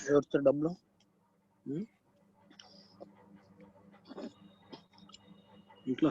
ఎవరితో డబ్బులు ఇంట్లో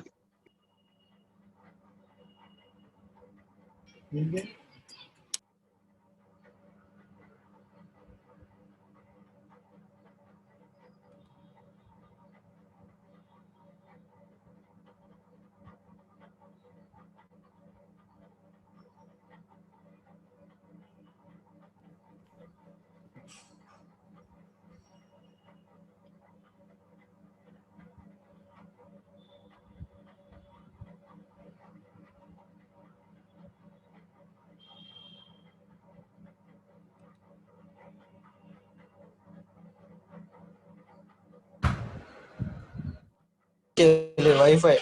వైఫై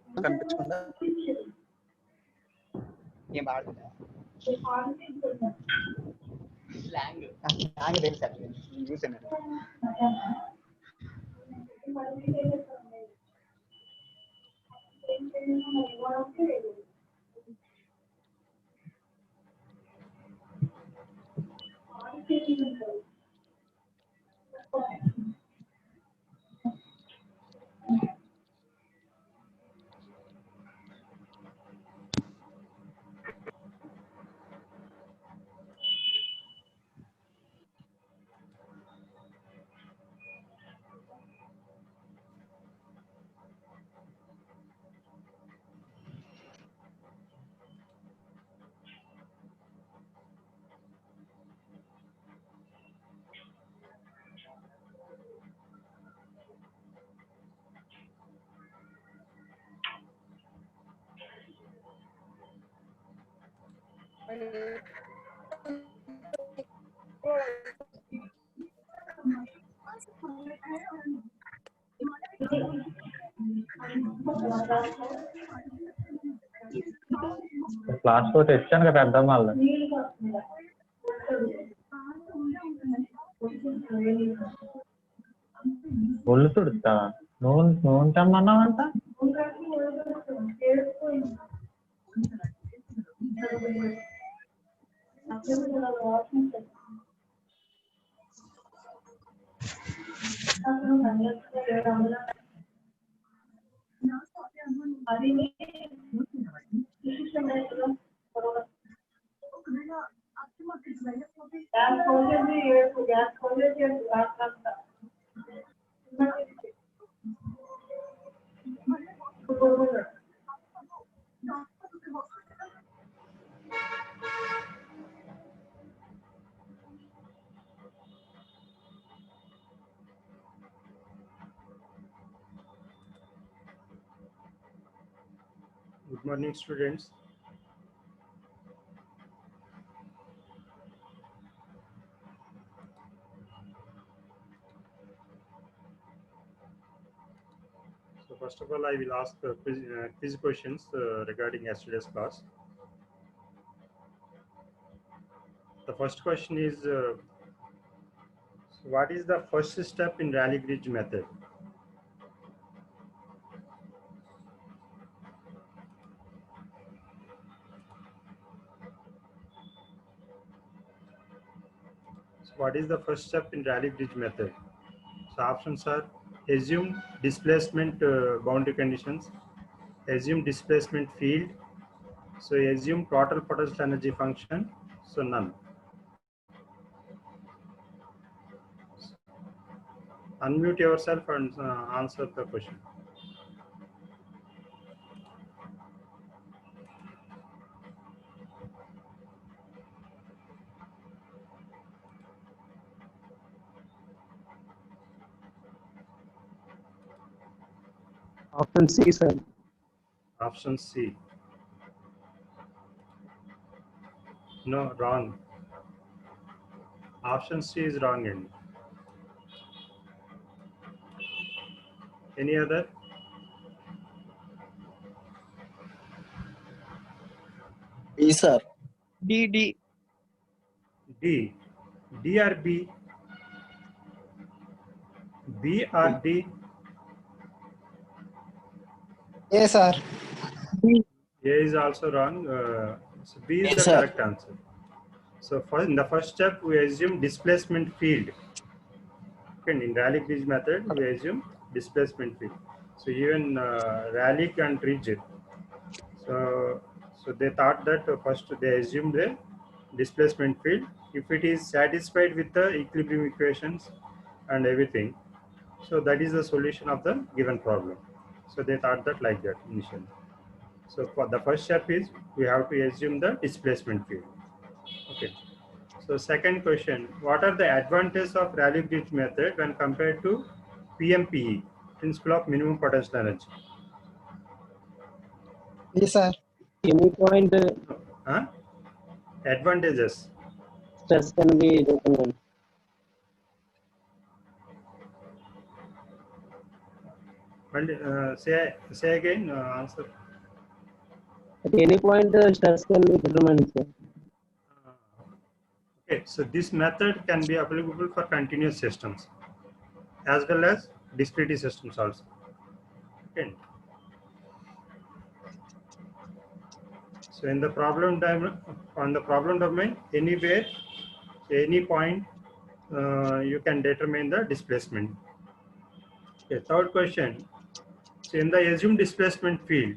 కనిపించకుండా ఏం ఆడుతుందా స్లాంగ్ తెలుసు చూసాను క్లాస్ లో తెచ్చాను కదా అర్థం వాళ్ళు ఒళ్ళు తుడుతా నువ్వు తెమ్మన్నావంట Good morning, students. So first of all, I will ask quiz questions regarding yesterday's class. The first question is, what is the first step in Rayleigh-Ridge method? So what is the first step in Rayleigh-Ridge method? So options are assume displacement boundary conditions, assume displacement field, so assume total potential energy function, so none. Unmute yourself and answer the question. Option C, sir. Option C. No, wrong. Option C is wrong. End. Any other? B, sir. D. D. D or B? B or D? A, sir. A is also wrong. So B is Yes, the sir. correct answer. So in the first step, we assume displacement field. Okay, in Rayleigh-Ridge method, we assume displacement field. So even Rayleigh and Ridge. So they thought that first they assumed the displacement field. If it is satisfied with the equilibrium equations and everything, so that is the solution of the given problem. So they thought that like that initially. So for the first step is we have to assume the displacement field. Okay. So second question, what are the advantages of Rayleigh-Ridge method when compared to PMPE, principle of minimum potential energy? B, sir. Any point Huh? Advantages. stress can be determined. And say again, answer. At any point, stress can be determined, sir. Okay, so this method can be applicable for continuous systems as well as discrete systems also. Okay. So in the problem diagram, on the problem domain, anywhere, any point, you can determine the displacement. Okay, third question. So in the assumed displacement field,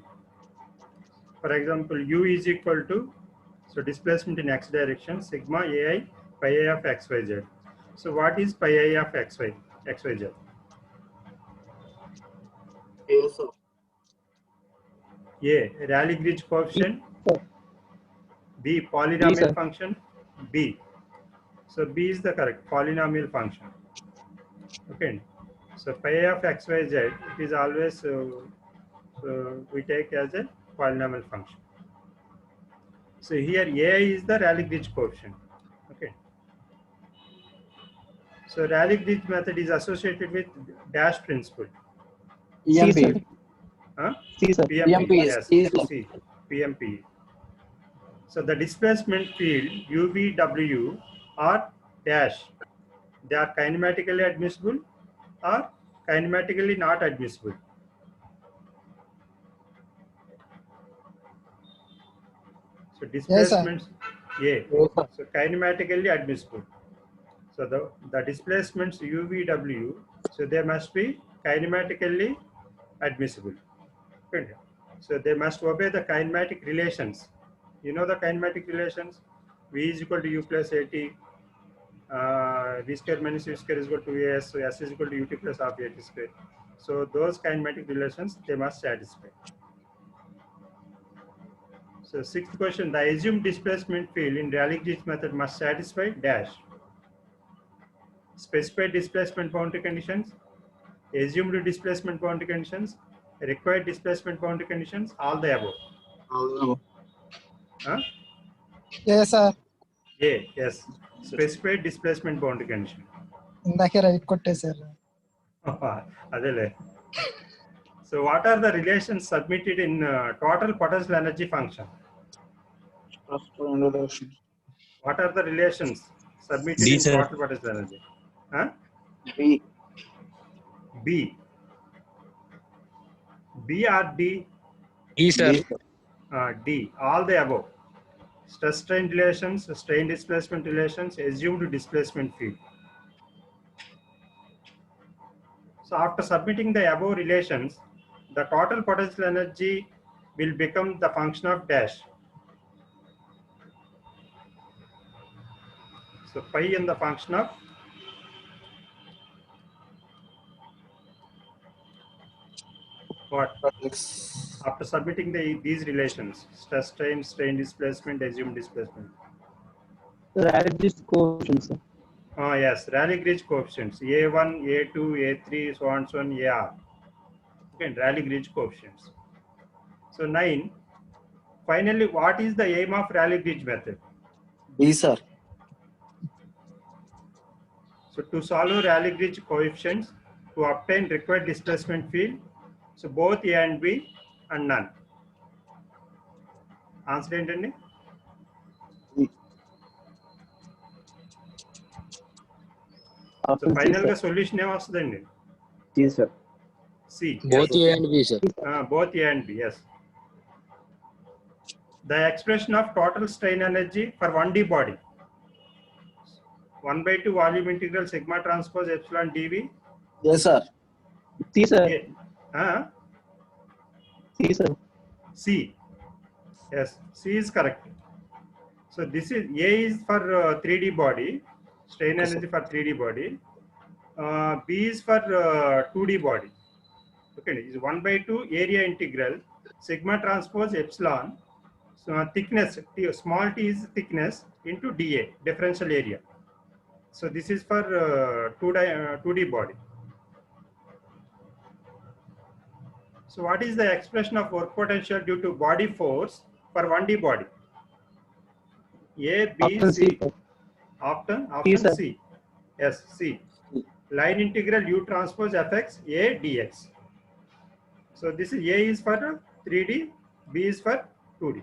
for example, U is equal to, so displacement in x direction, sigma ai pi a of xyz. So what is pi a of xyz? Yes, sir. A, Rayleigh-Ridge coefficient. Sir. B, B, polynomial sir. function. B. So B is the correct polynomial function. Okay. So pi of xyz, it is always so we take as a polynomial function. So here A is the Rayleigh-Ridge coefficient. Okay. So Rayleigh-Ridge method is associated with dash principle. C, sir. Huh? C, sir. PMP. Yes. C, sir. C. PMP. So the displacement field UVW or dash, they are kinematically admissible or kinematically not admissible. So displacements, Yes, sir. so kinematically admissible. So the displacements UVW, so they must be kinematically admissible. Okay. So they must obey the kinematic relations. You know the kinematic relations? V is equal to U plus AT, V square minus U square is equal to AS, so S is equal to UT plus half AT square. So those kinematic relations, they must satisfy. So sixth question, the assumed displacement field in Rayleigh-Ridge method must satisfy dash. Specified displacement boundary conditions, assumed displacement boundary conditions, required displacement boundary conditions, all the above. Huh? Yes, sir. A, yes. Specified displacement boundary condition. ఇందాకే right కొట్టేశారు. Adele. So what are the relations submitted in total potential energy function? What are the relations submitted D, in sir. total potential energy? Huh? B. B. B or D? E, sir. D. All the above. Stress strain relations, strain displacement relations, assumed displacement field. So after submitting the above relations, the total potential energy will become the function of dash. So phi in the function of what? After submitting these relations, stress strain, strain displacement, assumed displacement. Rayleigh-Ridge coefficient, sir. Yes, Rayleigh-Ridge coefficients A1, A2, A3, so on, so on, AR. Okay, Rayleigh-Ridge coefficients. So 9. Finally, what is the aim of Rayleigh-Ridge method? B, sir. So to solve Rayleigh-Ridge coefficients, to obtain required displacement field, so both A and B and none. Answer ఏంటండి? So final గా solution ఏమొస్తుందండి? C, sir. C. Both Yes. A and B, sir. Both A and B, yes. The expression of total strain energy for 1D body. 1/2 volume integral sigma transpose epsilon dV. Yes, sir. C, sir. C, sir. C. Yes, C is correct. So this is A is for 3D body, strain energy for 3D body. B is for 2D body. Okay, is 1/2 area integral sigma transpose epsilon. So thickness, small t is thickness into dA, differential area. So this is for 2D body. So what is the expression of work potential due to body force for 1D body? A, B, Option C. C, sir. Option sir. C. Yes, C. Line integral U transpose Fx A dx. So this is A is for 3D, B is for 2D.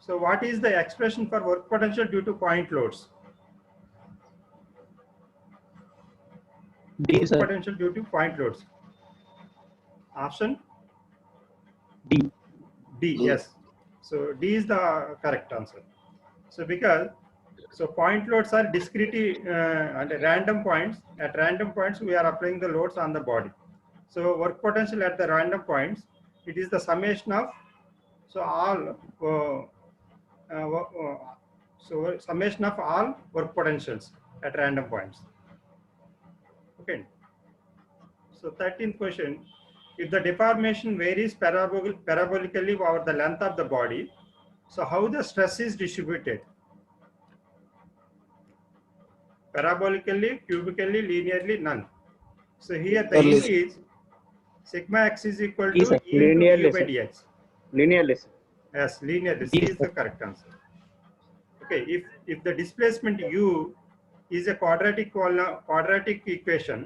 So what is the expression for work potential due to point loads? D, Work sir. potential due to point loads. Option D. D, yes. So D is the correct answer. So because point loads are discrete and random points. At random points, we are applying the loads on the body. So work potential at the random points, it is the summation of all summation of all work potentials at random points. Okay. So 13th question. If the deformation varies parabolically over the length of the body, so how the stress is distributed? Parabolically, cubically, linearly, none. So here the E is sigma x is equal to Yes, sir. E into Linearly, Q by sir. dx. Linearly, sir. Yes, linearly. C Yes, is sir. the correct answer. Okay, if the displacement U is a quadratic equation,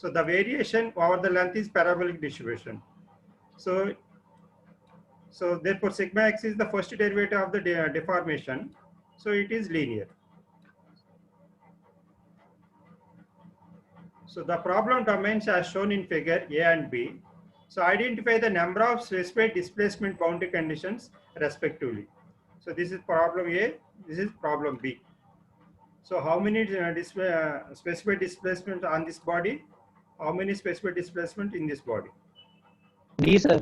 so the variation over the length is parabolic distribution. So therefore sigma x is the first derivative of the deformation. So it is linear. So the problem domains are shown in figure A and B. So identify the number of specified displacement boundary conditions respectively. So this is problem A, this is problem B. So how many specified displacement on this body? How many specified displacement in this body? D, sir.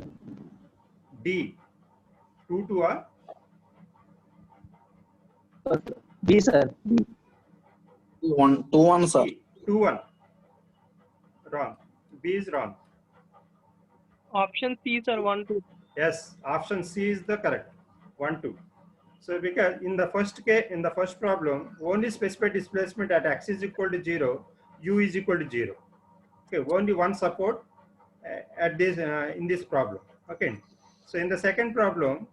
D. 2 to a B, sir. B. 2-1, sir. 2-1. Wrong. B is wrong. Option C, sir, 1-2. Yes, option C is the correct. 1-2. So because in the first case, in the first problem, only specified displacement at x is equal to 0, u is equal to 0. Okay, only one support at this in this problem. Okay. So in the second problem,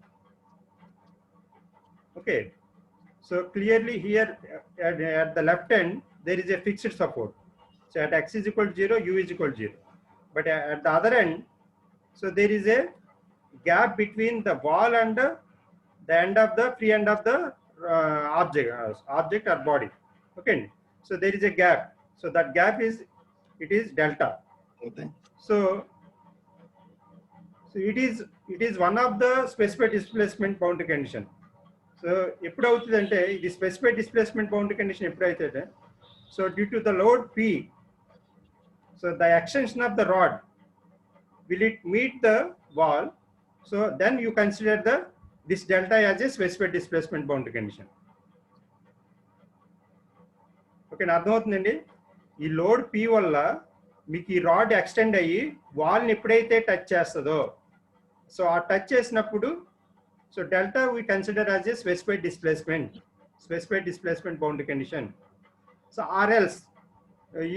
okay. So clearly here at the left end there is a fixed support. So at x is equal to 0, u is equal to 0. But at the other end, so there is a gap between the wall and the end of the free end of the object or body. Okay. So there is a gap. So that gap is delta. Okay. So it is one of the specified displacement boundary condition. So ఎప్పుడు అవుతుంది అంటే ఇది specified displacement boundary condition ఎప్పుడైతే so due to the load P, so the extension of the rod, will it meet the wall? So then you consider this delta as a specified displacement boundary condition. Okay, అర్థమవుతుందండి. ఈ load P వల్ల మీకు ఈ rod extend అయ్యి వాల్ని ఎప్పుడైతే touch చేస్తుందో so ఆ touch చేసినప్పుడు so delta we consider as a specified displacement boundary condition. So or else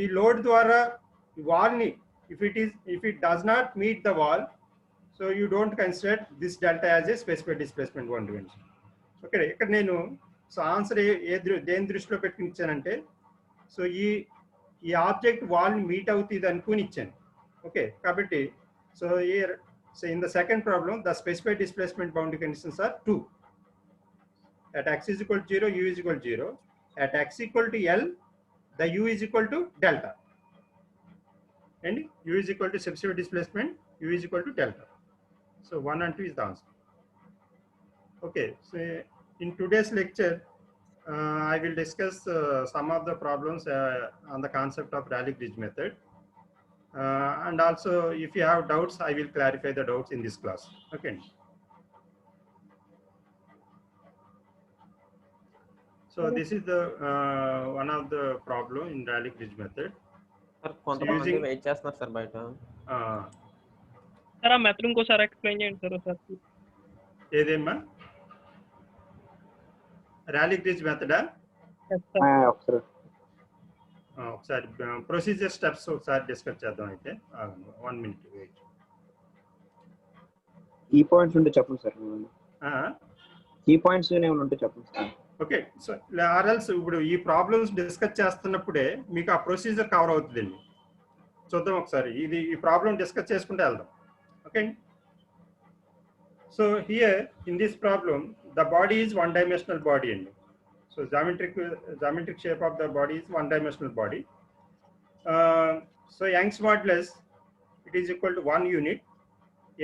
ఈ లోడ్ ద్వారా వాల్ ని if it does not meet the wall, so you don't consider this delta as a specified displacement boundary condition. Okay, ఇక్కడ నేను so answer దేని దృష్టిలో పెట్టుకుని ఇచ్చానంటే so ఈ object wall ని మీట్ అవుతుంది అనుకుని ఇచ్చాను. ఓకే, కాబట్టి so So in the second problem, the specified displacement boundary conditions are 2. At x is equal to 0, u is equal to 0. At x equal to L, the u is equal to delta. And u is equal to specified displacement, u is equal to delta. So 1 and 2 is the answer. Okay, so in today's lecture, I will discuss some of the problems on the concept of Rayleigh-Ridge method. And also if you have doubts, I will clarify the doubts in this class. Okay. So this is the one of the problem in Rayleigh-Ridge method. Sir కొంతమంది wait చేస్తున్నారు sir బయట. Sir ఆ method ఇంకోసారి explain చేయండి sir ఒకసారి. ఏదేమ్మా Rayleigh-Ridge method? ఒకసారి procedure steps ఒకసారి discuss చేద్దాం. అయితే 1 minute వెయిట్. ఈ పాయింట్స్ ఉంటే చెప్పండి సార్. ఈ పాయింట్స్ ఏమైనా ఉంటే చెప్పండి సార్. ఓకే, సో ఆర్ఎల్స్ ఇప్పుడు ఈ ప్రాబ్లమ్స్ డిస్కస్ చేస్తున్నప్పుడే మీకు ఆ ప్రొసీజర్ కవర్ అవుతుందండి. చూద్దాం ఒకసారి ఈ ప్రాబ్లం డిస్కస్ చేసుకుంటే వెళ్దాం. Okay, so here in this problem the body is one dimensional body అండి. So geometric shape of the body is one dimensional body. So Young's modulus, it is equal to 1 unit.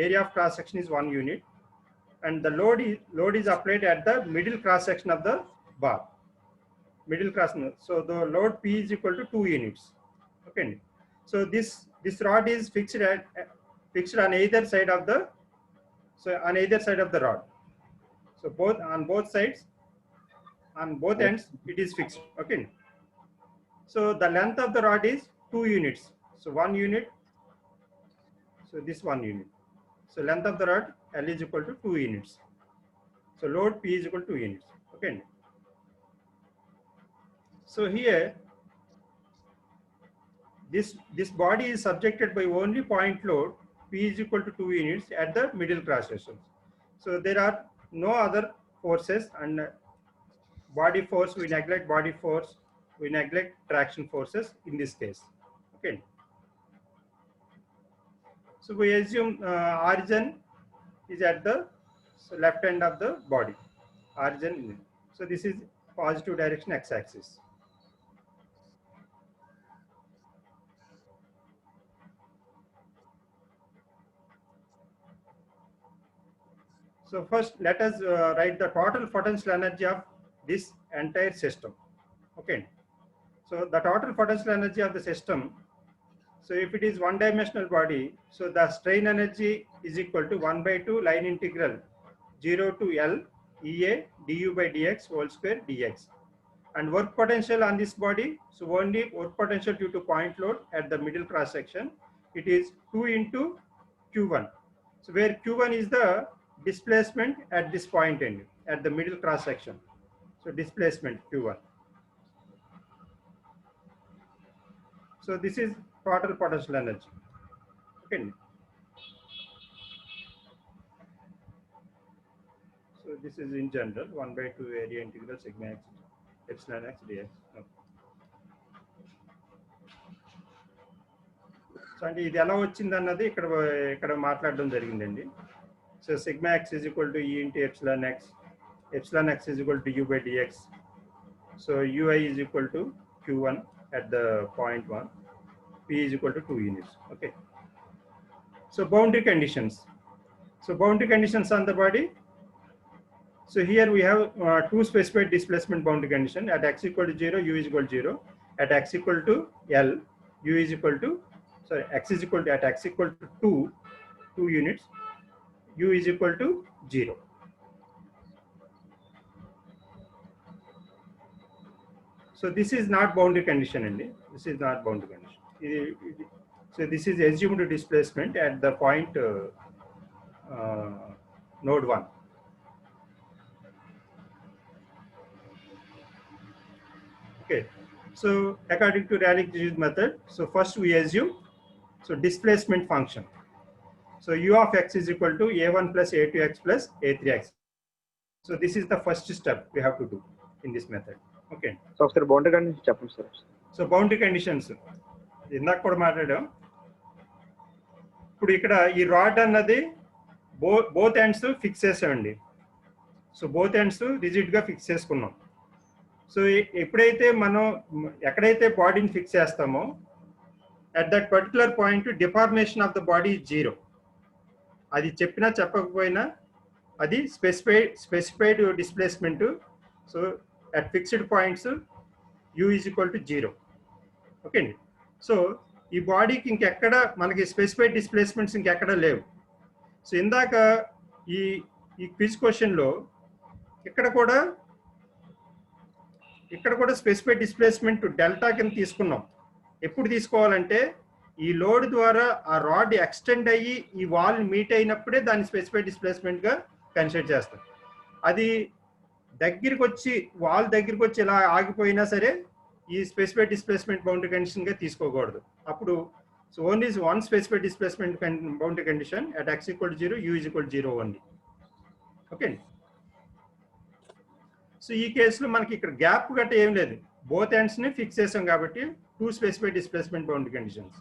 Area of cross section is 1 unit, and the load is applied at the middle cross section of the bar. Middle cross. So the load P is equal to 2 units. Okay. So this rod is fixed on either side of the rod. So on both sides. On both ends it is fixed. Okay, so the length of the rod is 2 units. So 1 unit, so this 1 unit. So length of the rod L is equal to 2 units. So load P is equal to 2 units. Okay, so here this body is subjected by only point load P is equal to 2 units at the middle cross section. So there are no other forces, and body force, we neglect body force, we neglect traction forces in this case. Okay, so we assume origin is at the left end of the body. Origin, so this is positive direction x-axis. So first let us write the total potential energy of this entire system. Okay. So the total potential energy of the system. So if it is one-dimensional body, so the strain energy is equal to 1/2 line integral 0 to L EA du by dx whole square dx. And work potential on this body, so only work potential due to point load at the middle cross section, it is 2 into Q1. So where Q1 is the displacement at this point end, at the middle cross section. So displacement Q1. So this is total potential energy. Okay. So this is in general 1/2 area integral sigma x epsilon x dx. Okay. So అంటే ఇది ఎలా వచ్చింది అన్నది ఇక్కడ మాట్లాడడం జరిగిందండి. So sigma x is equal to E into epsilon x is equal to u by dx. So UI is equal to Q1 at the point 1, P is equal to 2 units. Okay. So boundary conditions. So boundary conditions on the body. So here we have two specified displacement boundary condition. At x equal to 0, u is equal to 0. At x equal to L, u is equal to, sorry, x is equal to, at x equal to 2 units, u is equal to 0. So this is not boundary condition only. This is not boundary condition. So this is assumed displacement at the point node 1. Okay. So according to Rayleigh-Jeans method, so first we assume so displacement function. So u of x is equal to a1 plus a2x plus a3x. So this is the first step we have to do in this method. Okay. So ఒకసారి boundary condition చెప్పండి sir. So boundary conditions ఇందాక కూడా మాట్లాడాం. ఇప్పుడు ఇక్కడ ఈ rod అన్నది both ends fix చేసామండి. సో బోత్ ఎండ్స్ రిజిడ్ గా ఫిక్స్ చేసుకున్నాం. సో ఎప్పుడైతే మనం ఎక్కడైతే బాడీని ఫిక్స్ చేస్తామో at that particular point deformation of the body 0. అది చెప్పినా చెప్పకపోయినా అది specified displacement. So at fixed points u is equal to 0. Okay అండి. సో ఈ బాడీకి ఇంకెక్కడ మనకి స్పెసిఫైడ్ డిస్ప్లేస్మెంట్స్ ఇంకెక్కడ లేవు. సో ఇందాక ఈ క్విజ్ క్వశ్చన్లో ఇక్కడ కూడా స్పెసిఫైడ్ డిస్ప్లేస్మెంట్ డెల్టా కింద తీసుకున్నాం. ఎప్పుడు తీసుకోవాలంటే ఈ లోడ్ ద్వారా ఆ రాడ్ ఎక్స్టెండ్ అయ్యి ఈ వాల్ మీట్ అయినప్పుడే దాన్ని స్పెసిఫైడ్ డిస్ప్లేస్మెంట్గా కన్సిడర్ చేస్తాం. అది దగ్గరికి వచ్చి వాల్ దగ్గరికి వచ్చి ఇలా ఆగిపోయినా సరే ఈ స్పెసిఫైడ్ డిస్ప్లేస్మెంట్ బౌండరీ కండిషన్ గా తీసుకోకూడదు. అప్పుడు so only one specified displacement boundary condition at x equal to 0, u is equal to 0 only. Okay. So ఈ కేసులో మనకి ఇక్కడ గ్యాప్ గట్ట ఏం లేదు, బోత్ ఎండ్స్ ని ఫిక్స్ చేసాం కాబట్టి two specified displacement boundary conditions.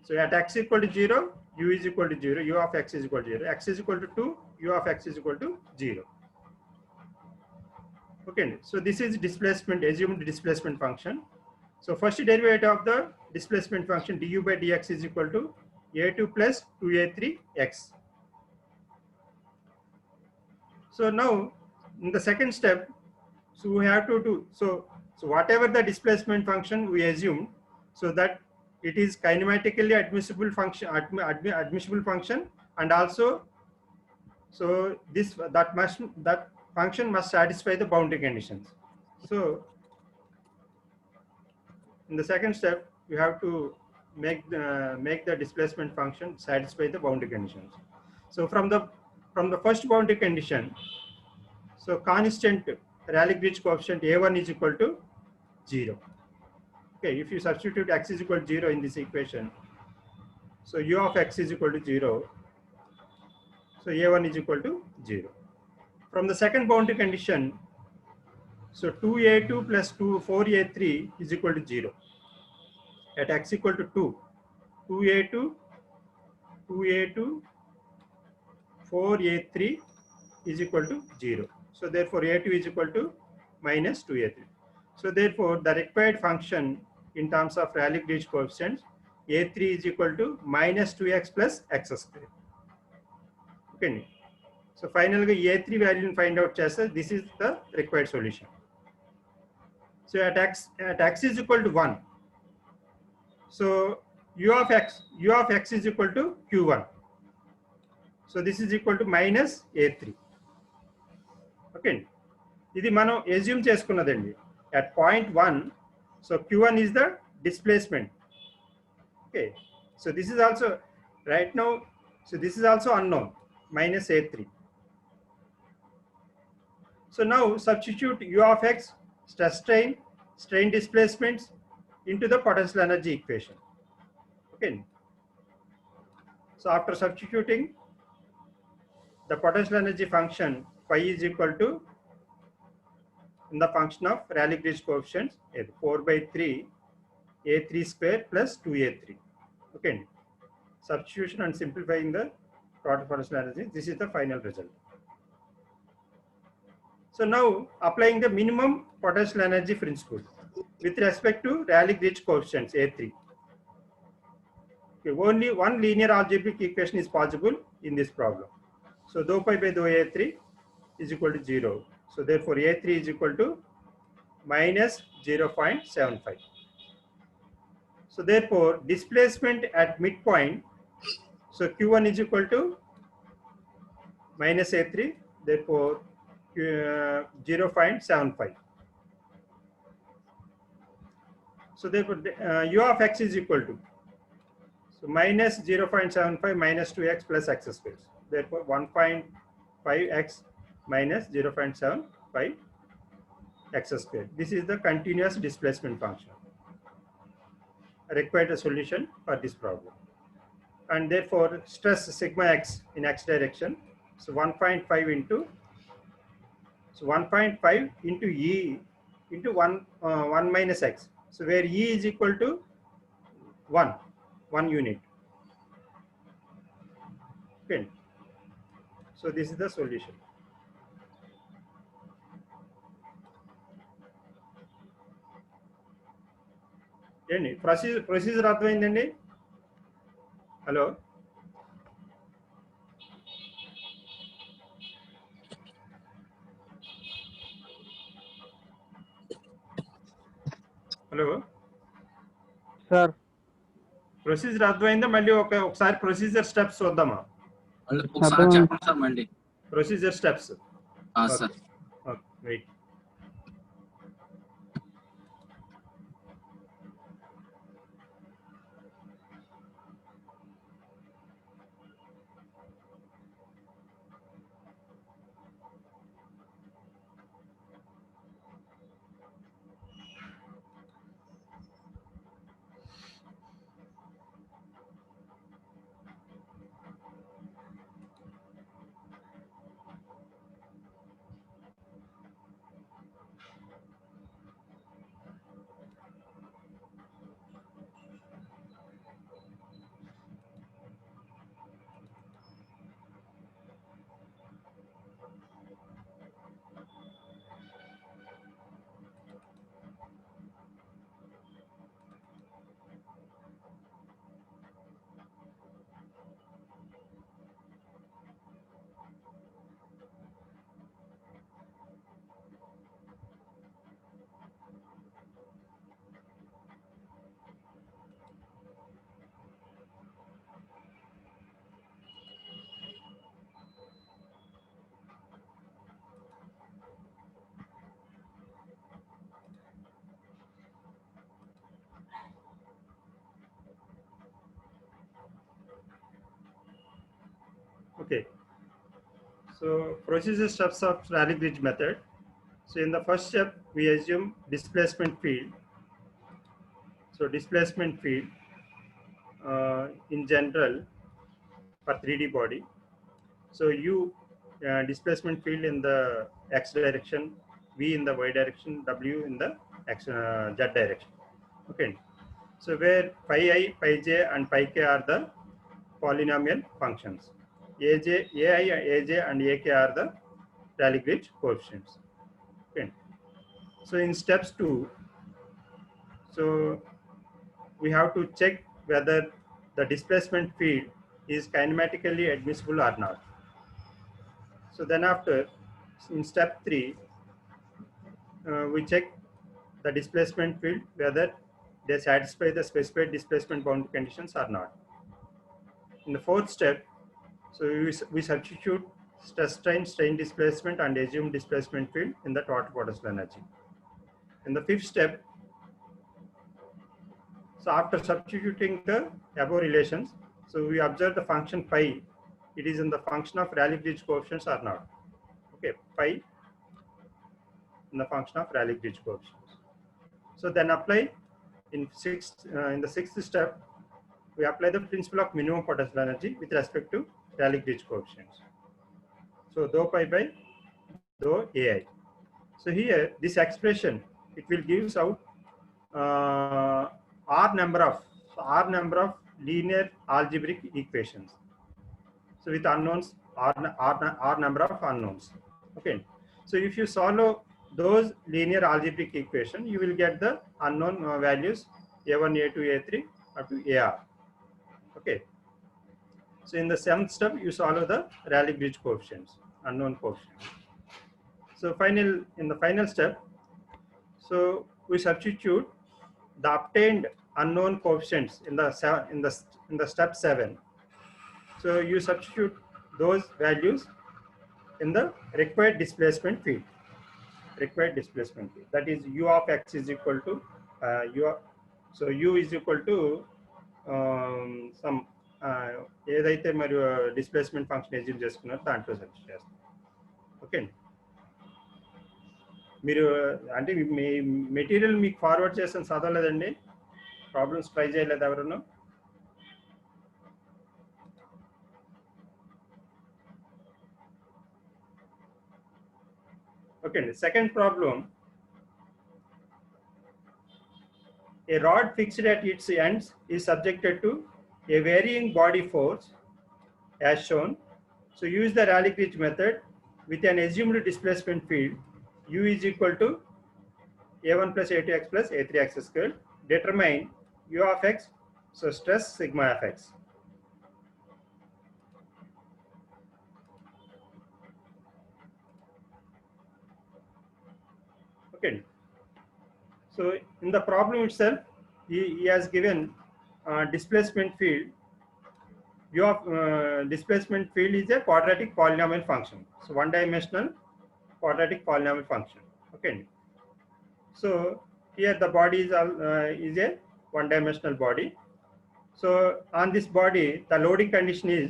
So at x equal to 0, u is equal to 0, u of x is equal to 0, x is equal to 2, u of x is equal to 0. Okay, so this is displacement, assumed displacement function. So first derivative of the displacement function du by dx is equal to a2 plus 2a3x. So now in the second step, so we have to do, so whatever the displacement function we assume, so that it is kinematically admissible function, and also so that function must satisfy the boundary conditions. So in the second step we have to make the displacement function satisfy the boundary conditions. So from the first boundary condition, so constant Rayleigh-Jeans coefficient a1 is equal to 0. Okay, if you substitute x is equal to 0 in this equation, so u of x is equal to 0, so a1 is equal to 0. From the second boundary condition, so 2a2 plus 4a3 is equal to 0. At x equal to 2, 2a2, 4a3 is equal to 0. So therefore a2 is equal to minus 2a3. So therefore the required function in terms of Rayleigh-Jeans coefficients, a3 is equal to minus 2x plus x square. Okay. So finally a3 value find out chest, this is the required solution. So at x is equal to 1. So u of x is equal to q1. So this is equal to minus a3. Okay. This మనం assume చేసుకున్నదండి. At point 1, so q1 is the displacement. Okay. So this is also right now. So this is also unknown, minus a3. So now substitute u of x, stress strain displacements into the potential energy equation. Okay. So after substituting, the potential energy function phi is equal to, in the function of Rayleigh-Ridge coefficients, 4 by 3 a3 square plus 2a3. Okay. Substitution and simplifying the total potential energy. This is the final result. So now applying the minimum potential energy principle with respect to Rayleigh-Ridge coefficients A3. Okay, only one linear algebraic equation is possible in this problem. So dou pi by dou A3 is equal to 0. So therefore A3 is equal to minus 0.75. So therefore displacement at midpoint, so Q1 is equal to minus A3, therefore 0.75. So therefore u of x is equal to, so minus 0.75 minus 2x plus x squared. Therefore 1.5x minus 0.75 x squared. This is the continuous displacement function. I required a solution for this problem. And therefore stress sigma x in x direction. So 1.5 into, so 1.5 into E into 1 minus x. So where E is equal to 1 unit. Okay. So this is the solution. ఏండి procedure అర్థమైందండి? Hello hello sir procedure అర్థమైందా? మళ్ళీ ఒకసారి procedure steps చూద్దామా? చెప్పండి sir మళ్ళీ. Procedure steps. Sir wait. Okay. So procedure steps of Rayleigh-Ridge method. So in the first step, we assume displacement field. So displacement field in general for 3D body. So U displacement field in the x direction, V in the y direction, W in the z direction. Okay. So where phi I, phi j and phi k are the polynomial functions. AJ, AI, AJ and AK are the Rayleigh-Ridge coefficients. Okay. So in steps 2, so we have to check whether the displacement field is kinematically admissible or not. So then after, in step 3, we check the displacement field, whether they satisfy the specified displacement boundary conditions or not. In the fourth step, so we substitute stress strain displacement and assumed displacement field in the total potential energy. In the fifth step, so after substituting the above relations, so we observe the function phi, it is in the function of Rayleigh-Ridge coefficients or not. Okay, phi in the function of Rayleigh-Ridge coefficients. So then apply in the sixth step, we apply the principle of minimum potential energy with respect to Rayleigh-Ridge coefficients. So dou pi by dou ai. So here this expression, it will gives out r number of linear algebraic equations. So with unknowns, r number of unknowns. Okay. So if you solve those linear algebraic equation, you will get the unknown values a1, a2, a3 up to ar. Okay. So in the seventh step, you solve the Rayleigh-Ridge coefficients, unknown coefficients. So in the final step, so we substitute the obtained unknown coefficients in the step 7. So you substitute those values in the required displacement field. That is u of x is equal to so u is equal to some ఏదైతే మరియు displacement function assume చేసుకున్నారో దాంట్లో substitute చేస్తాం. Okay అండి, మీరు అంటే మీ material మీకు forward చేసిన చదవలేదండి, ప్రాబ్లమ్స్ ట్రై చేయలేదు ఎవరును? ఓకే అండి, second problem, a rod fixed at its ends is subjected to a varying body force as shown. So use the Rayleigh-Ridge method with an assumed displacement field u is equal to a1 plus a2x plus a3x squared. Determine u of x, so stress sigma of x. Okay. So in the problem itself, he has given displacement field. U of displacement field is a quadratic polynomial function. So one-dimensional quadratic polynomial function. Okay. So here the body is a one-dimensional body. So on this body, the loading condition is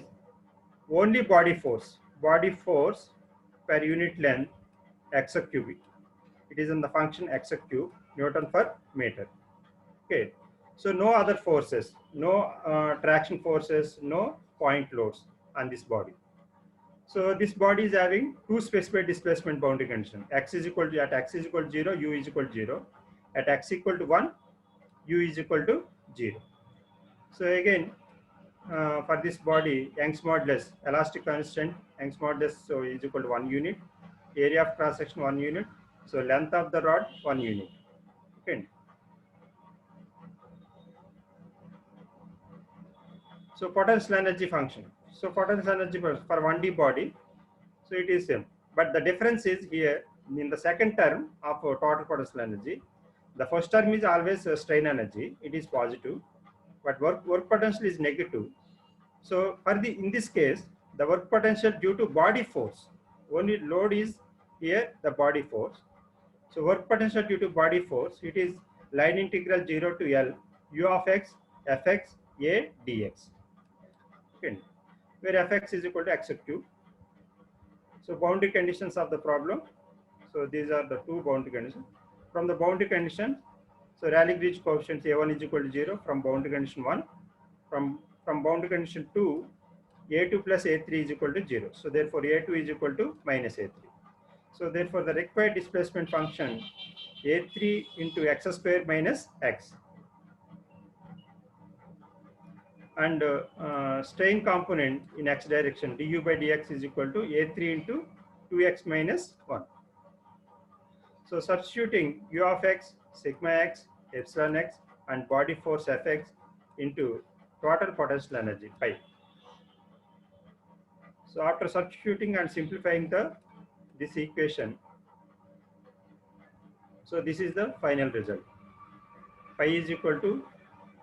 only body force per unit length x cubic. It is in the function x cube Newton per meter. Okay. So no other forces, no traction forces, no point loads on this body. So this body is having two specified displacement boundary conditions. X is equal to, at x is equal to 0, u is equal to 0. At x equal to 1, u is equal to 0. So again, for this body, Young's modulus, elastic constant, Young's modulus, so is equal to 1 unit. Area of cross section 1 unit. So length of the rod 1 unit. Okay. So potential energy function. So potential energy for 1D body, so it is same. But the difference is here in the second term of total potential energy, the first term is always strain energy, it is positive, but work potential is negative. So for in this case, the work potential due to body force, only load is here the body force. So work potential due to body force, it is line integral 0 to L u of x fx a dx. Okay. Where fx is equal to x cube. So boundary conditions of the problem. So these are the two boundary conditions. From the boundary condition, so Rayleigh-Ridge coefficients a1 is equal to 0 from boundary condition 1. From boundary condition 2, a2 plus a3 is equal to 0. So therefore a2 is equal to minus a3. So therefore the required displacement function a3 into x square minus x. And strain component in x direction du by dx is equal to a3 into 2x minus 1. So substituting u of x, sigma x, epsilon x and body force fx into total potential energy phi. So after substituting and simplifying this equation, So this is the final result. Phi is equal to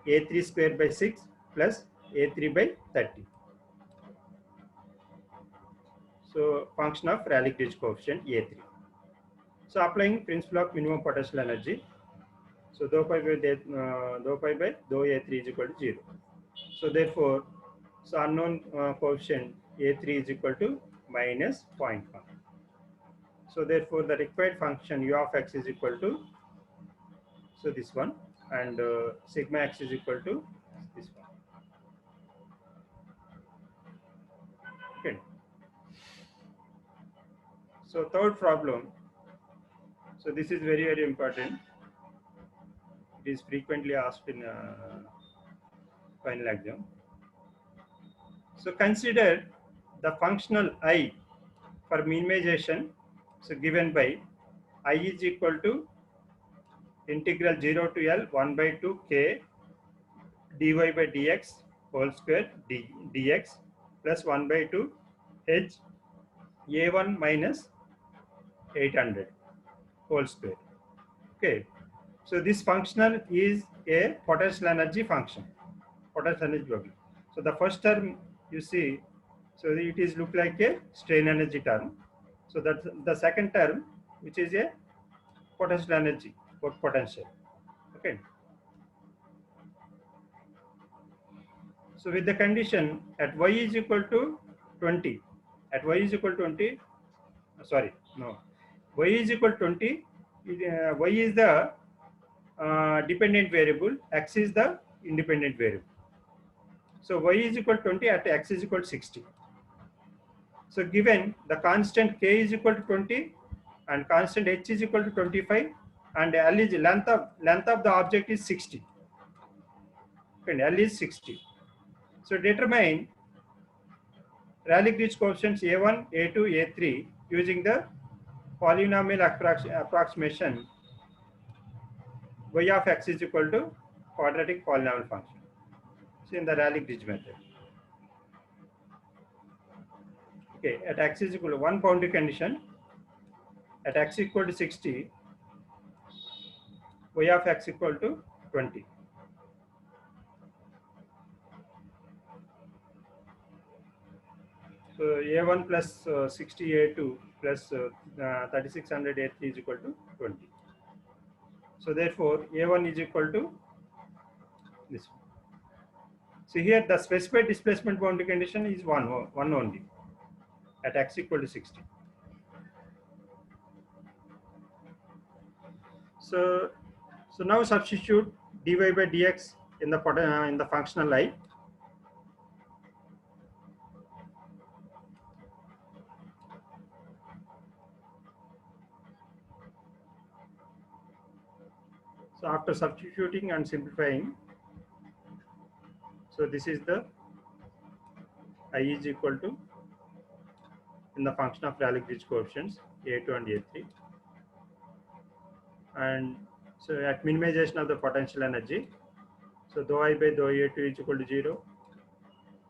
A3 square by 6 plus A3 by 30. So function of Rayleigh-Ridge coefficient A3. So applying principle of minimum potential energy. So dou pi by dou A3 is equal to 0. So therefore, so unknown coefficient A3 is equal to minus 0.1. So therefore, the required function u of x is equal to, so this one, and sigma x is equal to this one. Okay. So third problem. So this is very, very important. It is frequently asked in final exam. So consider the functional I for minimization. So given by I is equal to integral 0 to L 1 by 2 K dy by dx whole square dx plus 1 by 2 H A1 minus 800 whole square. Okay. So this functional is a potential energy function. Potential energy problem. So the first term you see, so it is look like a strain energy term. So that's the second term, which is a potential energy, work potential. Okay. So with the condition at y is equal to 20, at y is equal to 20, sorry, no, y is equal to 20, y is the dependent variable, x is the independent variable. So y is equal to 20 at x is equal to 60. So given the constant k is equal to 20 and constant h is equal to 25 and L is length of the object is 60 and L is 60. So determine Rayleigh-Ridge coefficients A1, A2, A3 using the polynomial approximation y of x is equal to quadratic polynomial function. So in the Rayleigh-Ridge method. Okay, at x is equal to one boundary condition, at x equal to 60, y of x equal to 20. So A1 plus 60 A2 plus 3600 A3 is equal to 20. So therefore, A1 is equal to this one. So here the specified displacement boundary condition is one only at x equal to 60. So now substitute dy by dx in the functional I. So after substituting and simplifying, so this is the I is equal to in the function of Rayleigh-Ridge coefficients A2 and A3. And so at minimization of the potential energy, so dou I by dou A2 is equal to 0.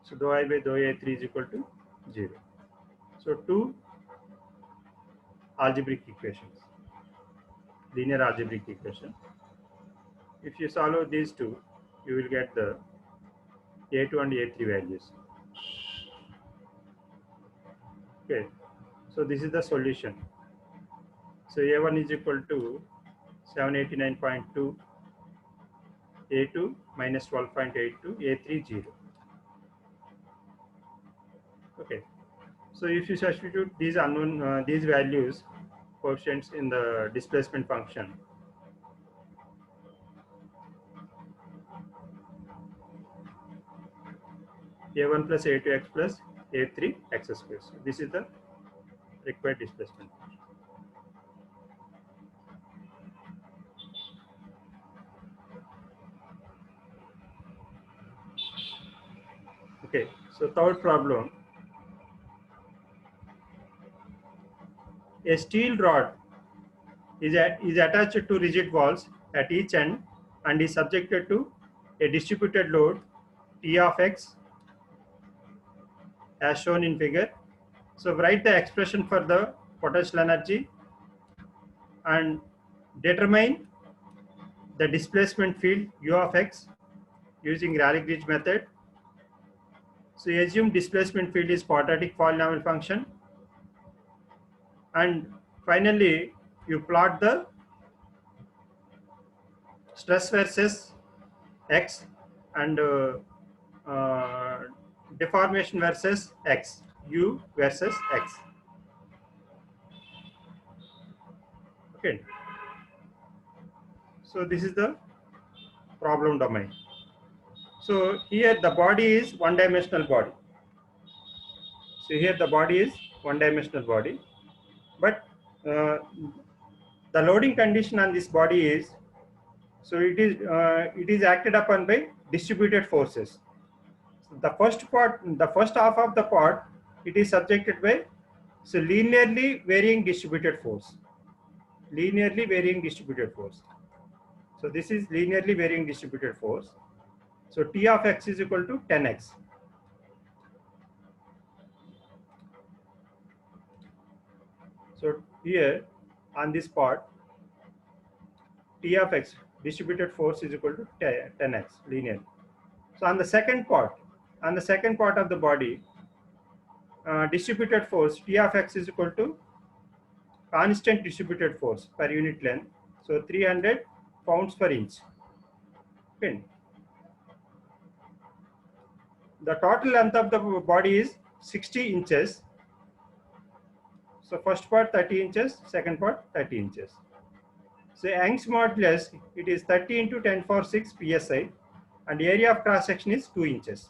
So dou I by dou A3 is equal to 0. So two algebraic equations, linear algebraic equation. If you solve these two, you will get the A2 and A3 values. Okay, so this is the solution. So A1 is equal to 789.2, A2 minus 12.82, A3 0. Okay, so if you substitute these unknown these values, coefficients in the displacement function, A1 plus A2x plus A3 x square. So this is the required displacement. Okay, so third problem. A steel rod is attached to rigid walls at each end and is subjected to a distributed load T of x as shown in figure. So write the expression for the potential energy and determine the displacement field U of x using Rayleigh-Ridge method. So assume displacement field is quadratic polynomial function, and finally you plot the stress versus x and deformation versus x, u versus x. Okay. So this is the problem domain. So here the body is one-dimensional body. So here the body is one-dimensional body, but the loading condition on this body is, so it is acted upon by distributed forces. So the first half of the part, it is subjected by linearly varying distributed force. Linearly varying distributed force. So this is linearly varying distributed force. So T of x is equal to 10x. So here on this part, T of x distributed force is equal to 10x linear. So on the second part of the body, distributed force T of x is equal to constant distributed force per unit length. So 300 pounds per inch. Okay. The total length of the body is 60 inches. So first part 30 inches, second part 30 inches. So Young's modulus, it is 30 into 10 power 6 psi, and area of cross section is 2 inches.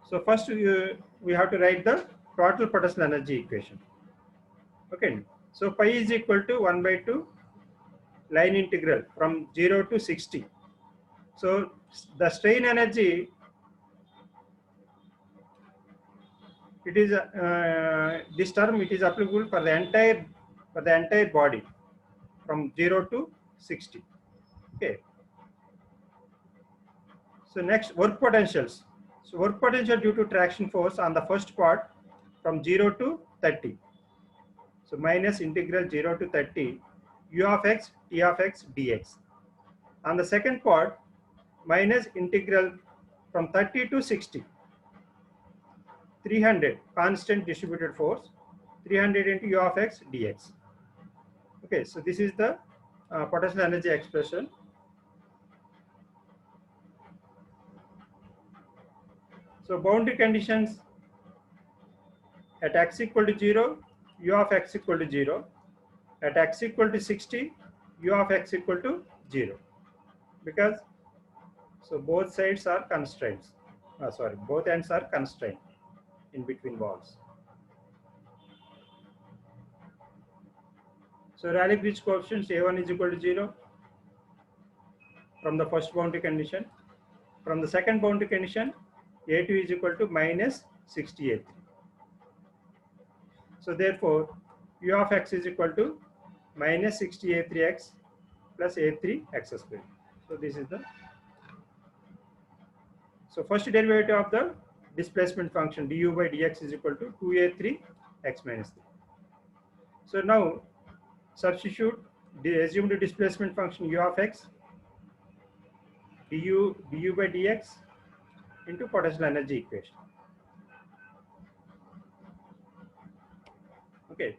So first we have to write the total potential energy equation. Okay. So pi is equal to 1 by 2 line integral from 0 to 60. So the strain energy, it is this term, it is applicable for the entire body from 0 to 60. Okay. So next, work potentials. So work potential due to traction force on the first part from 0 to 30. So minus integral 0 to 30 u of x t of x dx. On the second part, minus integral from 30 to 60. 300 constant distributed force, 300 into u of x dx. Okay, so this is the potential energy expression. So boundary conditions at x equal to 0, u of x equal to 0. At x equal to 60, u of x equal to 0. Because so both sides are constraints. Both ends are constrained in between walls. So Rayleigh-Ridge coefficients A1 is equal to 0 from the first boundary condition. From the second boundary condition, A2 is equal to minus 68. So therefore, u of x is equal to minus 60a3x plus a3x squared. So this is the, so first derivative of the displacement function du by dx is equal to 2a3x minus 3. So now substitute the assumed displacement function u of x du by dx into potential energy equation. Okay.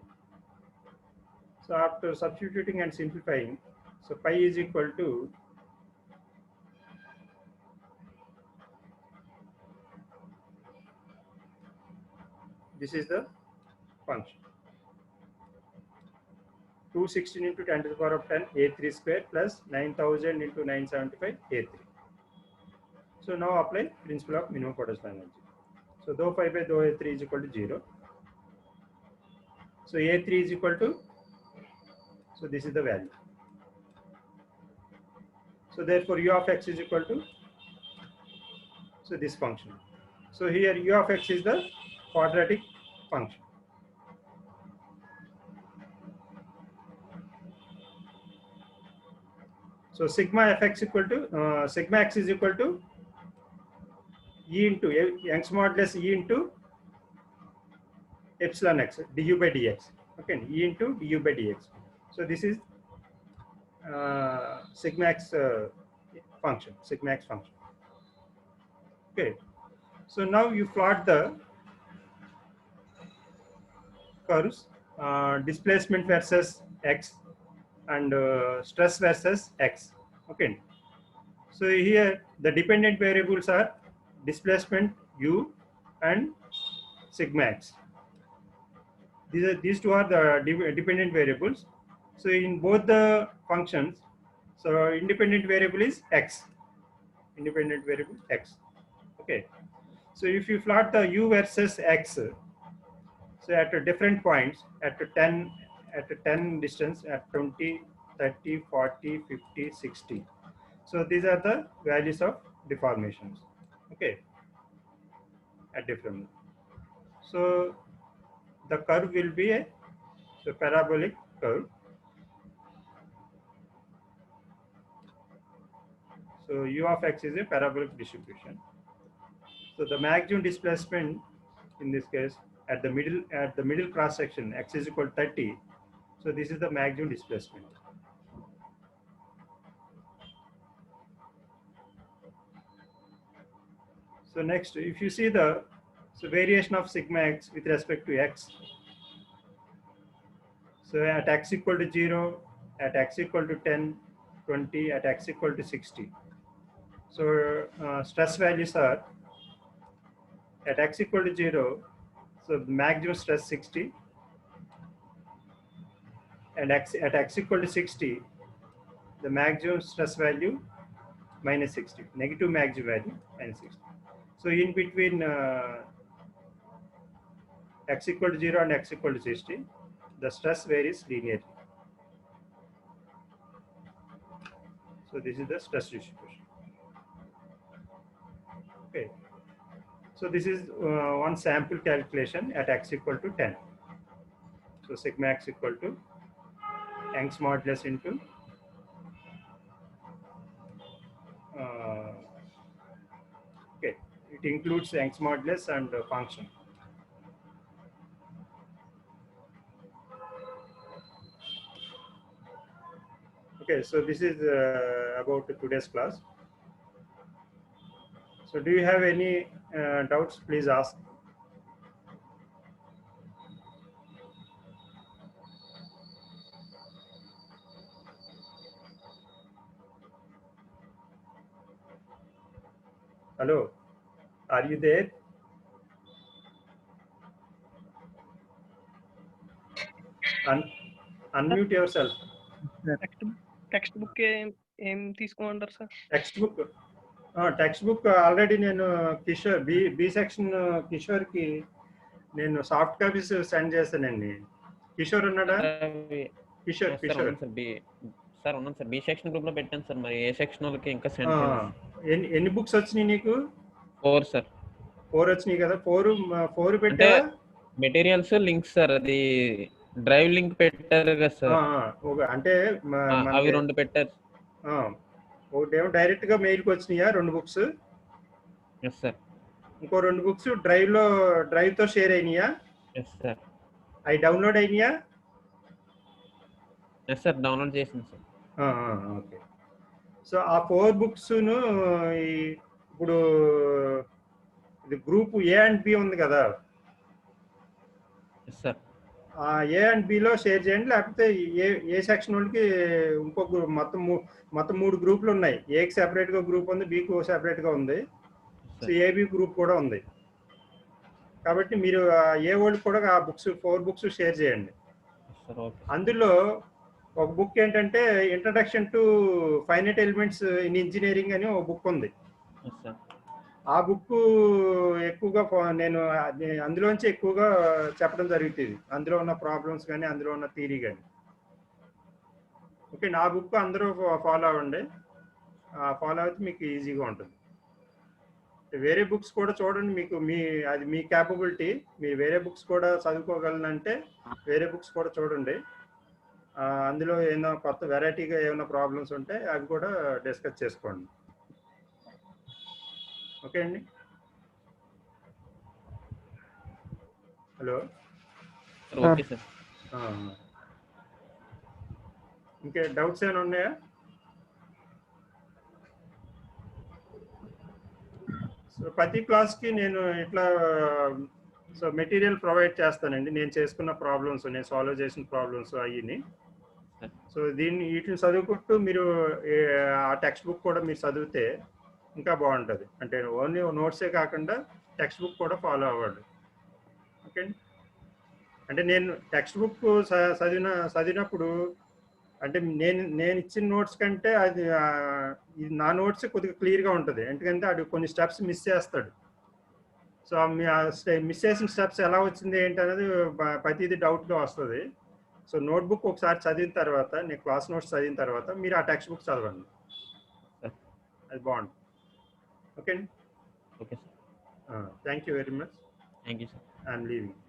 So after substituting and simplifying, so pi is equal to this is the function 216 into 10 to the power of 10 a3 square plus 9000 into 975 a3. So now apply principle of minimum potential energy. So dou phi by dou a3 is equal to 0. So a3 is equal to, so this is the value. So therefore u of x is equal to, so this function. So here u of x is the quadratic function. So sigma fx equal to sigma x is equal to E into Young's modulus E into epsilon x du by dx. Okay, E into du by dx. So this is sigma x function, sigma x function. Okay, so now you plot the curves, displacement versus x and stress versus x. Okay, so here the dependent variables are displacement u and sigma x. These two are the dependent variables. So in both the functions, so independent variable is x, independent variable x. Okay, so if you plot the u versus x, so at different points, at 10 distance, at 20, 30, 40, 50, 60. So these are the values of deformations. Okay, at different. So the curve will be a parabolic curve. So u of x is a parabolic distribution. So the maximum displacement in this case at the middle cross section, x is equal to 30. So this is the maximum displacement. So next, if you see the variation of sigma x with respect to x. So at x equal to 0, at x equal to 10, 20, at x equal to 60. So stress values are at x equal to 0, so maximum stress 60, and at x equal to 60, the maximum stress value minus 60, negative maximum value minus 60. So in between x equal to 0 and x equal to 60, the stress varies linearly. So this is the stress distribution. Okay. So this is one sample calculation at x equal to 10. So sigma x equal to Young's modulus into okay, it includes Young's modulus and function. Okay, so this is about today's class. So do you have any doubts? Please ask. Hello, are you there? Unmute yourself. Text book ఏం తీసుకోమంటారు sir? Text book already నేను Kishore B section కిషోర్కి నేను soft copies send చేస్తానండి. కిషోర్ ఉన్నాడా? Kishore sir ఉన్నాను sir. B section group లో పెట్టాను sir. మరి ఏ section వాళ్ళకి ఇంకా సెండ్ ఎన్ని బుక్స్ వచ్చినాయి నీకు? 4 సార్. 4 వచ్చినాయి కదా. 4 పెట్టా. మెటీరియల్స్ లింక్స్ సార్, అది డ్రైవ్ లింక్ పెట్టారు కదా సార్. అంటే అవి 2 పెట్టారు. ఒకటేమో డైరెక్ట్ గా మెయిల్ కి వచ్చినాయా 2 బుక్స్? Yes sir. ఇంకో 2 బుక్స్ డ్రైవ్ తో షేర్ అయినాయా? Yes sir. అవి డౌన్లోడ్ అయినాయా? ఎస్ సార్, డౌన్లోడ్ చేసింది సార్. ఓకే. సో ఆ 4 బుక్స్ ఇప్పుడు ఇది గ్రూప్ ఏ అండ్ బి ఉంది కదా. Yes sir. ఆ ఏ అండ్ బిలో షేర్ చేయండి, లేకపోతే ఏ సెక్షన్ వాళ్ళకి ఇంకో మొత్తం 3 గ్రూపులు ఉన్నాయి. ఏకి సెపరేట్ గా గ్రూప్ ఉంది, బికి సెపరేట్ గా ఉంది, సో ఏబి గ్రూప్ కూడా ఉంది. కాబట్టి మీరు ఏ వాళ్ళకి కూడా ఆ బుక్స్ 4 బుక్స్ షేర్ చేయండి. అందులో ఒక బుక్ ఏంటంటే introduction to finite elements in engineering అని ఒక బుక్ ఉంది. ఆ బుక్ ఎక్కువగా నేను అందులోంచి ఎక్కువగా చెప్పడం జరుగుతుంది. అందులో ఉన్న ప్రాబ్లమ్స్ కానీ అందులో ఉన్న థియరీ కానీ. ఓకే, నా బుక్ అందరూ ఫాలో అవ్వండి. ఫాలో అయితే మీకు ఈజీగా ఉంటుంది. వేరే బుక్స్ కూడా చూడండి, మీకు అది మీ క్యాపబిలిటీ. మీరు వేరే బుక్స్ కూడా చదువుకోగలనంటే వేరే బుక్స్ కూడా చూడండి. అందులో ఏమైనా కొత్త వెరైటీగా ఏమైనా ప్రాబ్లమ్స్ ఉంటే అవి కూడా డిస్కస్ చేసుకోండి. ఓకే అండి. హలో. Okay sir. ఇంకే డౌట్స్ ఏమైనా ఉన్నాయా? సో ప్రతి క్లాస్కి నేను ఇట్లా సో మెటీరియల్ ప్రొవైడ్ చేస్తానండి. నేను చేసుకున్న ప్రాబ్లమ్స్, నేను సాల్వ్ చేసిన ప్రాబ్లమ్స్ అయ్యిని. సో వీటిని చదువుకుంటూ మీరు ఆ టెక్స్ట్ బుక్ కూడా మీరు చదివితే ఇంకా బాగుంటుంది. అంటే ఓన్లీ నోట్సే కాకుండా టెక్స్ట్ బుక్ కూడా ఫాలో అవ్వండి. ఓకే అండి. అంటే నేను టెక్స్ట్ బుక్ చదివినప్పుడు అంటే నేను ఇచ్చిన నోట్స్ కంటే అది నా నోట్స్ కొద్దిగా క్లియర్గా ఉంటుంది. ఎందుకంటే అది కొన్ని స్టెప్స్ మిస్ చేస్తాడు. సో మిస్ చేసిన స్టెప్స్ ఎలా వచ్చింది ఏంటి అనేది ప్రతిదీ డౌట్గా వస్తుంది. సో నోట్బుక్ ఒకసారి చదివిన తర్వాత, నేను క్లాస్ నోట్స్ చదివిన తర్వాత మీరు ఆ టెక్స్ట్ బుక్ చదవండి. అది బాగుంటుంది. ఓకే అండి. Okay sir. Thank you very much. Thank you sir. I'm leaving.